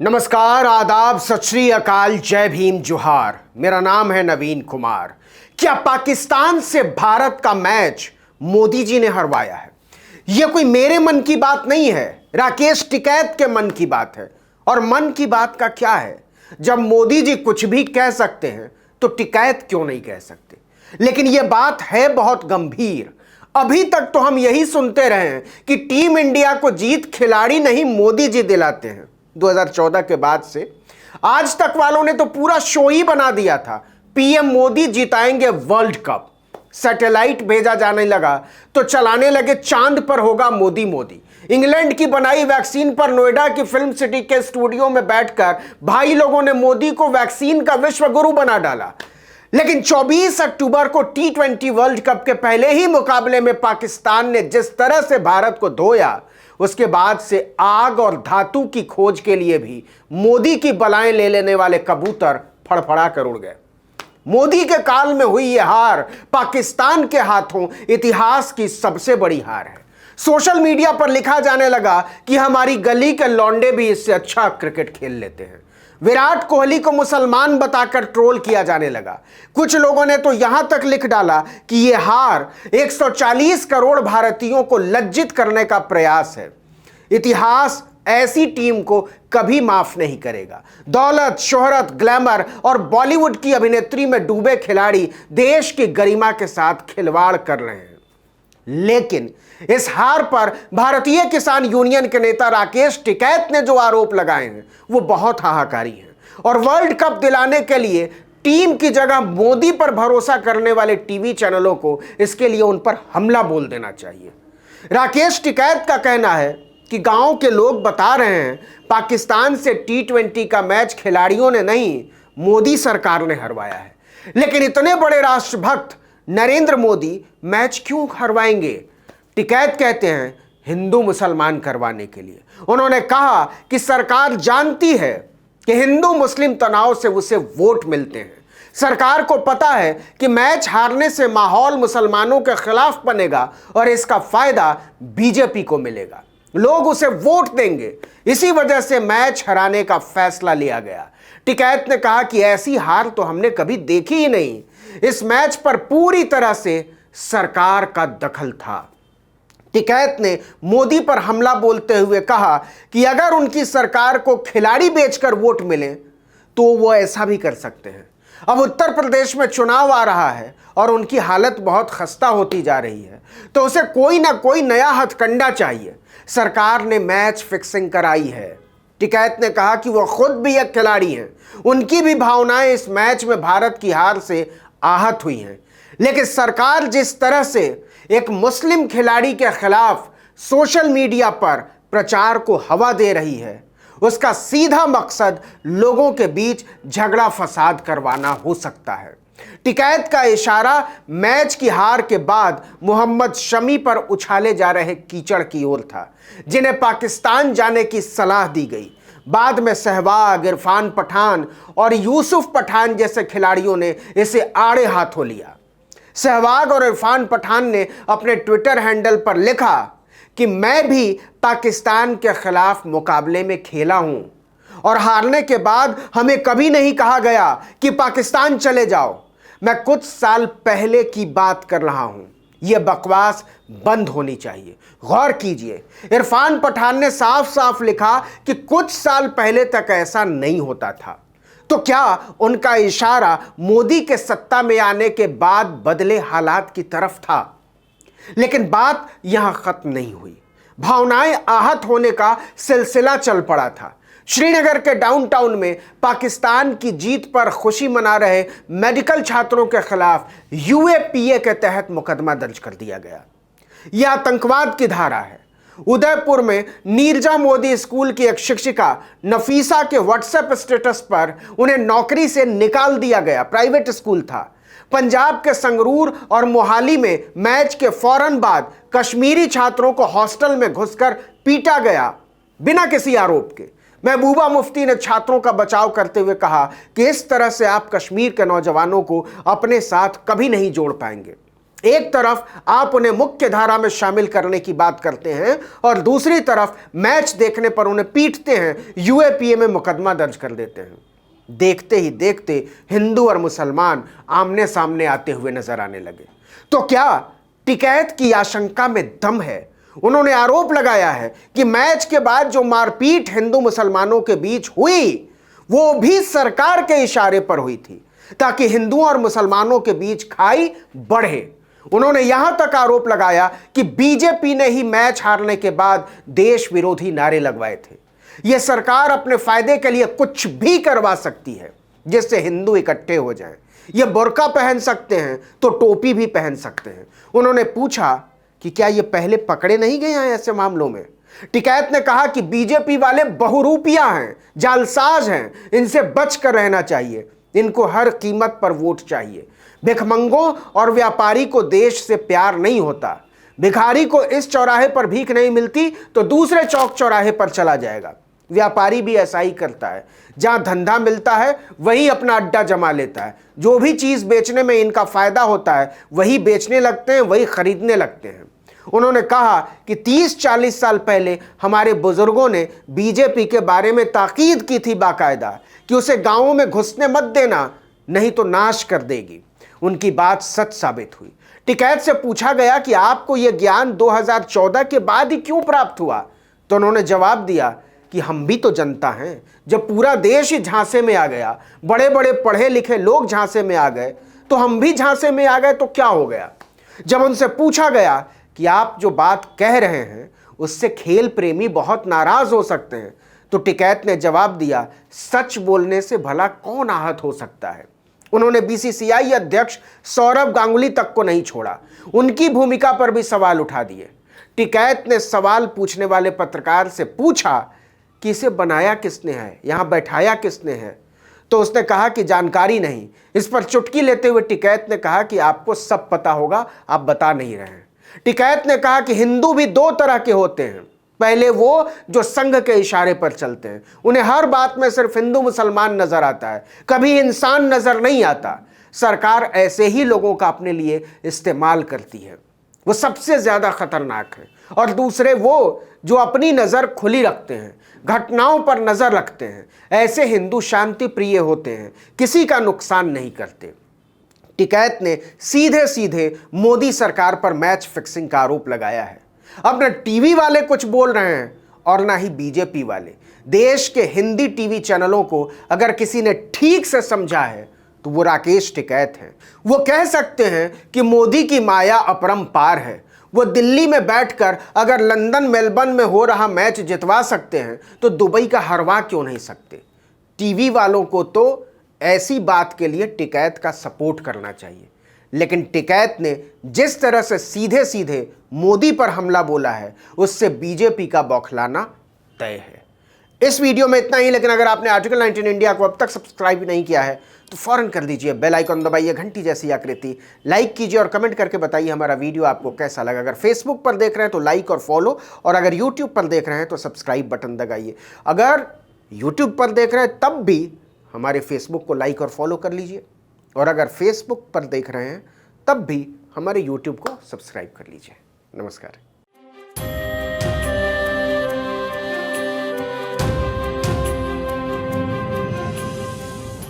नमस्कार, आदाब, सत श्री अकाल, जय भीम, जोहार। मेरा नाम है नवीन कुमार। क्या पाकिस्तान से भारत का मैच मोदी जी ने हरवाया है? यह कोई मेरे मन की बात नहीं है, राकेश टिकैत के मन की बात है। और मन की बात का क्या है? जब मोदी जी कुछ भी कह सकते हैं तो टिकैत क्यों नहीं कह सकते? लेकिन यह बात है बहुत गंभीर। अभी तक तो हम यही सुनते रहे हैं कि टीम इंडिया को जीत खिलाड़ी नहीं मोदी जी दिलाते हैं। 2014 के बाद से आज तक वालों ने तो पूरा शो ही बना दिया था, पीएम मोदी जिताएंगे वर्ल्ड कप। सैटेलाइट भेजा जाने लगा तो चलाने लगे चांद पर होगा मोदी मोदी। इंग्लैंड की बनाई वैक्सीन पर नोएडा की फिल्म सिटी के स्टूडियो में बैठकर भाई लोगों ने मोदी को वैक्सीन का विश्व गुरु बना डाला। लेकिन 24 अक्टूबर को T20 वर्ल्ड कप के पहले ही मुकाबले में पाकिस्तान ने जिस तरह से भारत को धोया, उसके बाद से आग और धातु की खोज के लिए भी मोदी की बलाएं ले लेने वाले कबूतर फड़फड़ा कर उड़ गए। मोदी के काल में हुई यह हार पाकिस्तान के हाथों इतिहास की सबसे बड़ी हार है। सोशल मीडिया पर लिखा जाने लगा कि हमारी गली के लौंडे भी इससे अच्छा क्रिकेट खेल लेते हैं। विराट कोहली को मुसलमान बताकर ट्रोल किया जाने लगा। कुछ लोगों ने तो यहां तक लिख डाला कि यह हार 140 करोड़ भारतीयों को लज्जित करने का प्रयास है। इतिहास ऐसी टीम को कभी माफ नहीं करेगा। दौलत, शोहरत, ग्लैमर और बॉलीवुड की अभिनेत्री में डूबे खिलाड़ी देश की गरिमा के साथ खिलवाड़ कर रहे हैं। लेकिन इस हार पर भारतीय किसान यूनियन के नेता राकेश टिकैत ने जो आरोप लगाए हैं वो बहुत हाहाकारी हैं। और वर्ल्ड कप दिलाने के लिए टीम की जगह मोदी पर भरोसा करने वाले टीवी चैनलों को इसके लिए उन पर हमला बोल देना चाहिए। राकेश टिकैत का कहना है कि गांव के लोग बता रहे हैं पाकिस्तान से T20 का मैच खिलाड़ियों ने नहीं, मोदी सरकार ने हरवाया है। लेकिन इतने बड़े राष्ट्रभक्त नरेंद्र मोदी मैच क्यों हरवाएंगे? टिकैत कहते हैं हिंदू मुसलमान करवाने के लिए। उन्होंने कहा कि सरकार जानती है कि हिंदू मुस्लिम तनाव से उसे वोट मिलते हैं। सरकार को पता है कि मैच हारने से माहौल मुसलमानों के खिलाफ बनेगा और इसका फायदा बीजेपी को मिलेगा, लोग उसे वोट देंगे। इसी वजह से मैच हराने का फैसला लिया गया। टिकैत ने कहा कि ऐसी हार तो हमने कभी देखी ही नहीं। इस मैच पर पूरी तरह से सरकार का दखल था। टिकैत ने मोदी पर हमला बोलते हुए कहा कि अगर उनकी सरकार को खिलाड़ी बेचकर वोट मिले तो वो ऐसा भी कर सकते हैं। अब उत्तर प्रदेश में चुनाव आ रहा है और उनकी हालत बहुत खस्ता होती जा रही है, तो उसे कोई ना कोई नया हथकंडा चाहिए। सरकार ने मैच फिक्सिंग कराई है। टिकैत ने कहा कि वो खुद भी एक खिलाड़ी हैं, उनकी भी भावनाएं इस मैच में भारत की हार से आहत हुई हैं। लेकिन सरकार जिस तरह से एक मुस्लिम खिलाड़ी के खिलाफ सोशल मीडिया पर प्रचार को हवा दे रही है, उसका सीधा मकसद लोगों के बीच झगड़ा फसाद करवाना हो सकता है। टिकैत का इशारा मैच की हार के बाद मोहम्मद शमी पर उछाले जा रहे कीचड़ की ओर था, जिन्हें पाकिस्तान जाने की सलाह दी गई। बाद में सहवाग, इरफान पठान और यूसुफ पठान जैसे खिलाड़ियों ने इसे आड़े हाथों लिया। सहवाग और इरफान पठान ने अपने ट्विटर हैंडल पर लिखा कि मैं भी पाकिस्तान के खिलाफ मुकाबले में खेला हूं और हारने के बाद हमें कभी नहीं कहा गया कि पाकिस्तान चले जाओ। मैं कुछ साल पहले की बात कर रहा हूं। यह बकवास बंद होनी चाहिए। गौर कीजिए, इरफान पठान ने साफ साफ लिखा कि कुछ साल पहले तक ऐसा नहीं होता था। तो क्या उनका इशारा मोदी के सत्ता में आने के बाद बदले हालात की तरफ था? लेकिन बात यहां खत्म नहीं हुई। भावनाएं आहत होने का सिलसिला चल पड़ा था। श्रीनगर के डाउनटाउन में पाकिस्तान की जीत पर खुशी मना रहे मेडिकल छात्रों के खिलाफ UAPA के तहत मुकदमा दर्ज कर दिया गया। यह आतंकवाद की धारा है। उदयपुर में नीरजा मोदी स्कूल की एक शिक्षिका नफीसा के व्हाट्सएप स्टेटस पर उन्हें नौकरी से निकाल दिया गया। प्राइवेट स्कूल था। पंजाब के संगरूर और मोहाली में मैच के फौरन बाद कश्मीरी छात्रों को हॉस्टल में घुसकर पीटा गया बिना किसी आरोप के। महबूबा मुफ्ती ने छात्रों का बचाव करते हुए कहा कि इस तरह से आप कश्मीर के नौजवानों को अपने साथ कभी नहीं जोड़ पाएंगे। एक तरफ आप उन्हें मुख्य धारा में शामिल करने की बात करते हैं और दूसरी तरफ मैच देखने पर उन्हें पीटते हैं, यूएपीए में मुकदमा दर्ज कर देते हैं। देखते ही देखते हिंदू और मुसलमान आमने सामने आते हुए नजर आने लगे। तो क्या टिकैत की आशंका में दम है? उन्होंने आरोप लगाया है कि मैच के बाद जो मारपीट हिंदू मुसलमानों के बीच हुई वो भी सरकार के इशारे पर हुई थी, ताकि हिंदुओं और मुसलमानों के बीच खाई बढ़े। उन्होंने यहां तक आरोप लगाया कि बीजेपी ने ही मैच हारने के बाद देश विरोधी नारे लगवाए थे। यह सरकार अपने फायदे के लिए कुछ भी करवा सकती है जिससे हिंदू इकट्ठे हो जाएं। ये बुर्का पहन सकते हैं तो टोपी भी पहन सकते हैं। उन्होंने पूछा कि क्या ये पहले पकड़े नहीं गए हैं ऐसे मामलों में? टिकैत ने कहा कि बीजेपी वाले बहुरूपिया हैं, जालसाज हैं, इनसे बचकर रहना चाहिए, इनको हर कीमत पर वोट चाहिए। भिखमंगों और व्यापारी को देश से प्यार नहीं होता। भिखारी को इस चौराहे पर भीख नहीं मिलती तो दूसरे चौक चौराहे पर चला जाएगा। व्यापारी भी ऐसा ही करता है, जहां धंधा मिलता है वहीं अपना अड्डा जमा लेता है। जो भी चीज बेचने में इनका फायदा होता है वही बेचने लगते हैं, वही खरीदने लगते हैं। उन्होंने कहा कि 30-40 साल पहले हमारे बुजुर्गों ने बीजेपी के बारे में ताकीद की थी बाकायदा कि उसे गांवों में घुसने मत देना, नहीं तो नाश कर देगी। उनकी बात सच साबित हुई। टिकैत से पूछा गया कि आपको यह ज्ञान 2014 के बाद ही क्यों प्राप्त हुआ, तो उन्होंने जवाब दिया कि हम भी तो जनता हैं। जब पूरा देश ही झांसे में आ गया, बड़े बड़े पढ़े लिखे लोग झांसे में आ गए, तो हम भी झांसे में आ गए तो क्या हो गया। जब उनसे पूछा गया कि आप जो बात कह रहे हैं उससे खेल प्रेमी बहुत नाराज हो सकते हैं, तो टिकैत ने जवाब दिया, सच बोलने से भला कौन आहत हो सकता है। उन्होंने बीसीसीआई अध्यक्ष सौरव गांगुली तक को नहीं छोड़ा, उनकी भूमिका पर भी सवाल उठा दिए। टिकैत ने सवाल पूछने वाले पत्रकार से पूछा कि इसे बनाया किसने है, यहां बैठाया किसने है, तो उसने कहा कि जानकारी नहीं। इस पर चुटकी लेते हुए टिकैत ने कहा कि आपको सब पता होगा, आप बता नहीं रहे हैं। टिकैत ने कहा कि हिंदू भी दो तरह के होते हैं, पहले वो जो संघ के इशारे पर चलते हैं, उन्हें हर बात में सिर्फ हिंदू मुसलमान नजर आता है, कभी इंसान नजर नहीं आता। सरकार ऐसे ही लोगों का अपने लिए इस्तेमाल करती है, वो सबसे ज्यादा खतरनाक है। और दूसरे वो जो अपनी नजर खुली रखते हैं, घटनाओं पर नजर रखते हैं। ऐसे हिंदू शांति प्रिय होते हैं, किसी का नुकसान नहीं करते। टिकैत ने सीधे सीधे मोदी सरकार पर मैच फिक्सिंग का आरोप लगाया है। अब न टीवी वाले कुछ बोल रहे हैं और ना ही बीजेपी वाले। देश के हिंदी टीवी चैनलों को अगर किसी ने ठीक से समझा है तो वो राकेश टिकैत हैं। वो कह सकते हैं कि मोदी की माया अपरंपार है। वो दिल्ली में बैठकर अगर लंदन मेलबर्न में हो रहा मैच जितवा सकते हैं तो दुबई का हरवा क्यों नहीं सकते। टीवी वालों को तो ऐसी बात के लिए टिकैत का सपोर्ट करना चाहिए, लेकिन टिकैत ने जिस तरह से सीधे सीधे मोदी पर हमला बोला है उससे बीजेपी का बौखलाना तय है। इस वीडियो में इतना ही, लेकिन अगर आपने आर्टिकल 19 इंडिया को अब तक सब्सक्राइब नहीं किया है तो फौरन कर दीजिए, बेल आइकन दबाइए, घंटी जैसी आकृति, लाइक कीजिए और कमेंट करके बताइए हमारा वीडियो आपको कैसा लगा। अगर फेसबुक पर देख रहे हैं तो लाइक और फॉलो, और अगर यूट्यूब पर देख रहे हैं तो सब्सक्राइब बटन दबाइए। अगर यूट्यूब पर देख रहे हैं तब भी हमारे फेसबुक को लाइक और फॉलो कर लीजिए, और अगर फेसबुक पर देख रहे हैं तब भी हमारे यूट्यूब को सब्सक्राइब कर लीजिए। नमस्कार।